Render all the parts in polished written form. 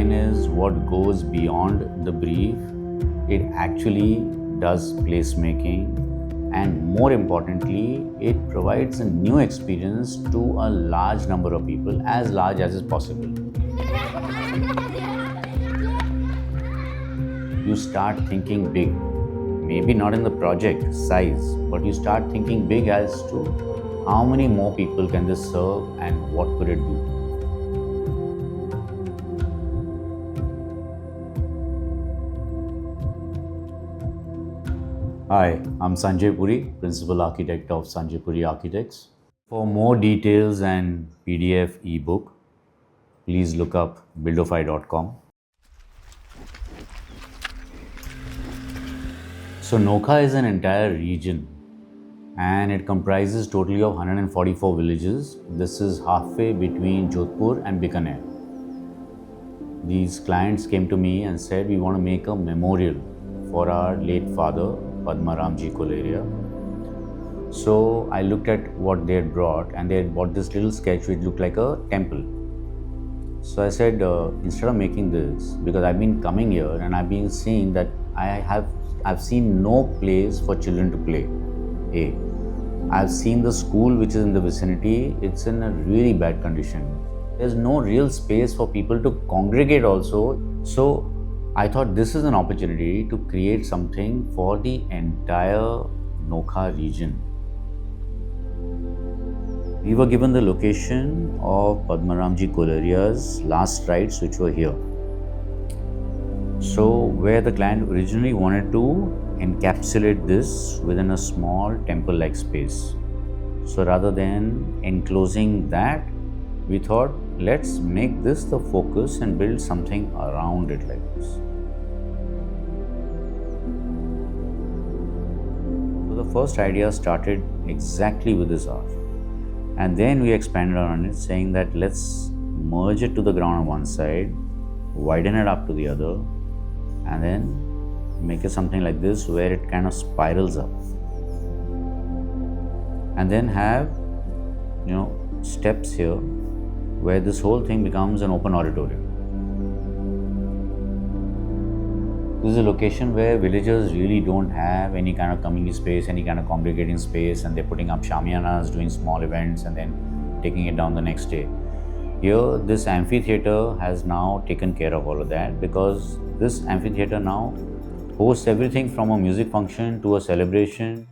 line is what goes beyond the brief. It actually does placemaking, and more importantly, it provides a new experience to a large number of people, as large as is possible. You start thinking big, maybe not in the project size, but you start thinking big as to how many more people can this serve and what could it do. Hi, I'm Sanjay Puri, Principal Architect of Sanjay Puri Architects. For more details and PDF ebook, please look up buildofy.com. So Nokha is an entire region and it comprises totally of 144 villages. This is halfway between Jodhpur and Bikaner. These clients came to me and said, we want to make a memorial for our late father, Padmaramji Kularia. So I looked at what they had brought, and they had brought this little sketch which looked like a temple. So I said, instead of making this, because I've been coming here and I've been seeing that I've seen no place for children to play. I've seen the school which is in the vicinity, it's in a really bad condition. There's no real space for people to congregate also. So I thought this is an opportunity to create something for the entire Nokha region. We were given the location of Padmaramji Kularia's last rites, which were here. So where the client originally wanted to encapsulate this within a small temple-like space. So rather than enclosing that, we thought, let's make this the focus and build something around it like this. So the first idea started exactly with this art. And then we expanded on it, saying that let's merge it to the ground on one side, widen it up to the other, and then make it something like this where it kind of spirals up. And then have, steps here where this whole thing becomes an open auditorium. This is a location where villagers really don't have any kind of community space, any kind of congregating space, and they're putting up shamiyanas, doing small events and then taking it down the next day. Here, this amphitheater has now taken care of all of that, because this amphitheater now hosts everything from a music function to a celebration.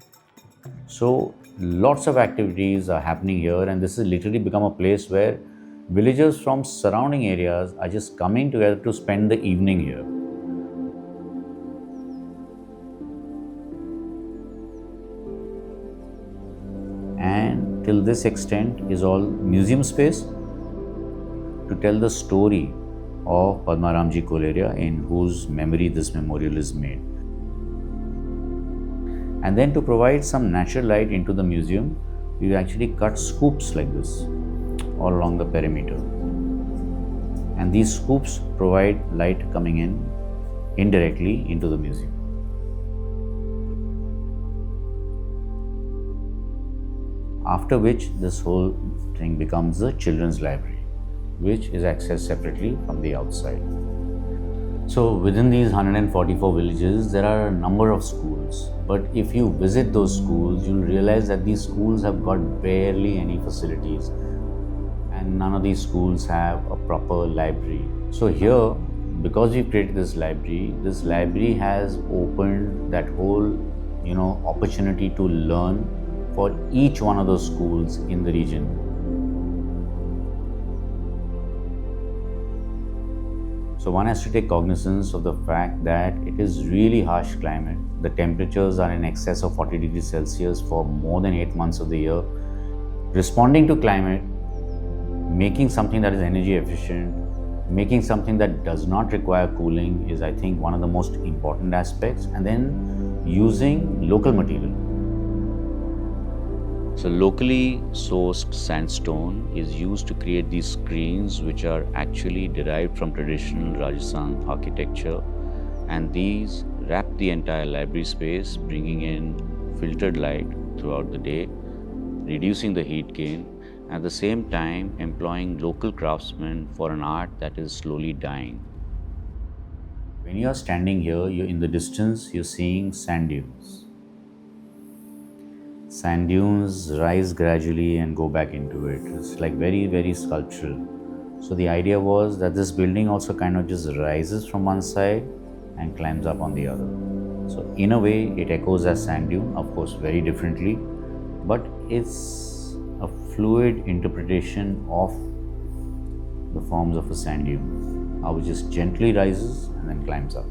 So lots of activities are happening here, and this has literally become a place where villagers from surrounding areas are just coming together to spend the evening here. And till this extent is all museum space to tell the story of Padmaramji Kularia, in whose memory this memorial is made. And then to provide some natural light into the museum, we've actually cut scoops like this all along the perimeter. And these scoops provide light coming in indirectly into the museum. After which this whole thing becomes a children's library, which is accessed separately from the outside. So within these 144 villages, there are a number of schools. But if you visit those schools, you'll realize that these schools have got barely any facilities. And none of these schools have a proper library. So here, because we've created this library has opened that whole, opportunity to learn for each one of those schools in the region. So one has to take cognizance of the fact that it is really harsh climate. The temperatures are in excess of 40 degrees Celsius for more than 8 months of the year. Responding to climate, making something that is energy efficient, making something that does not require cooling is, I think, one of the most important aspects. And then using local material. So locally sourced sandstone is used to create these screens, which are actually derived from traditional Rajasthan architecture, and these wrap the entire library space, bringing in filtered light throughout the day, reducing the heat gain, at the same time employing local craftsmen for an art that is slowly dying. When you are standing here, you're in the distance, you're seeing sand dunes. Sand dunes rise gradually and go back into it. It's like very, very sculptural. So the idea was that this building also kind of just rises from one side and climbs up on the other. So in a way, it echoes as sand dune, of course, very differently, but it's a fluid interpretation of the forms of a sand dune, how it just gently rises and then climbs up.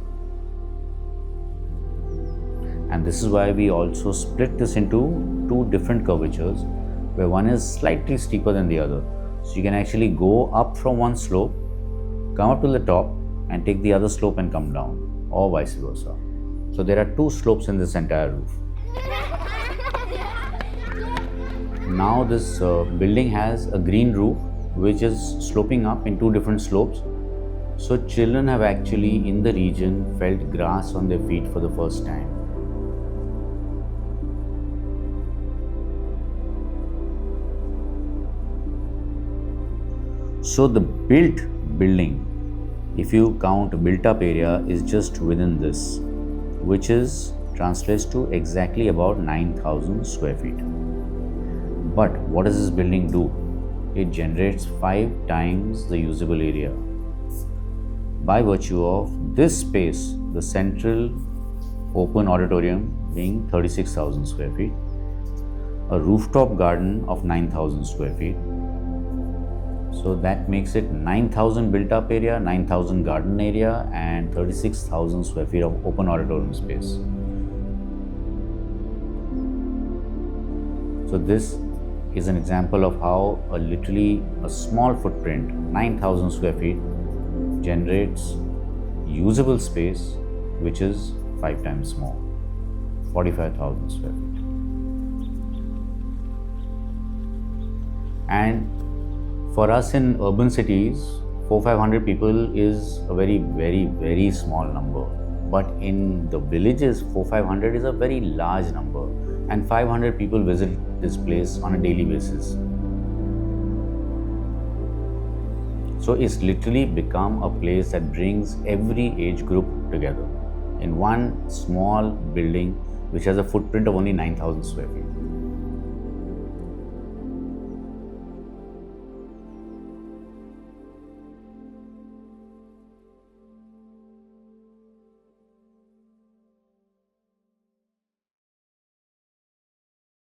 And this is why we also split this into two different curvatures, where one is slightly steeper than the other. So you can actually go up from one slope, come up to the top and take the other slope and come down, or vice versa. So there are two slopes in this entire roof. Now this building has a green roof which is sloping up in two different slopes. So children have actually in the region felt grass on their feet for the first time. So the built building, if you count built up area, is just within this, which is translates to exactly about 9,000 square feet. But what does this building do? It generates 5 times the usable area by virtue of this space, the central open auditorium being 36,000 square feet, a rooftop garden of 9,000 square feet. So that makes it 9,000 built up area, 9,000 garden area and 36,000 square feet of open auditorium space. So this is an example of how literally a small footprint, 9,000 square feet, generates usable space which is 5 times more, 45,000 square feet. And for us in urban cities, 400-500 people is a very, very, very small number. But in the villages, 400-500 is a very large number. And 500 people visit this place on a daily basis. So it's literally become a place that brings every age group together in one small building which has a footprint of only 9,000 square feet.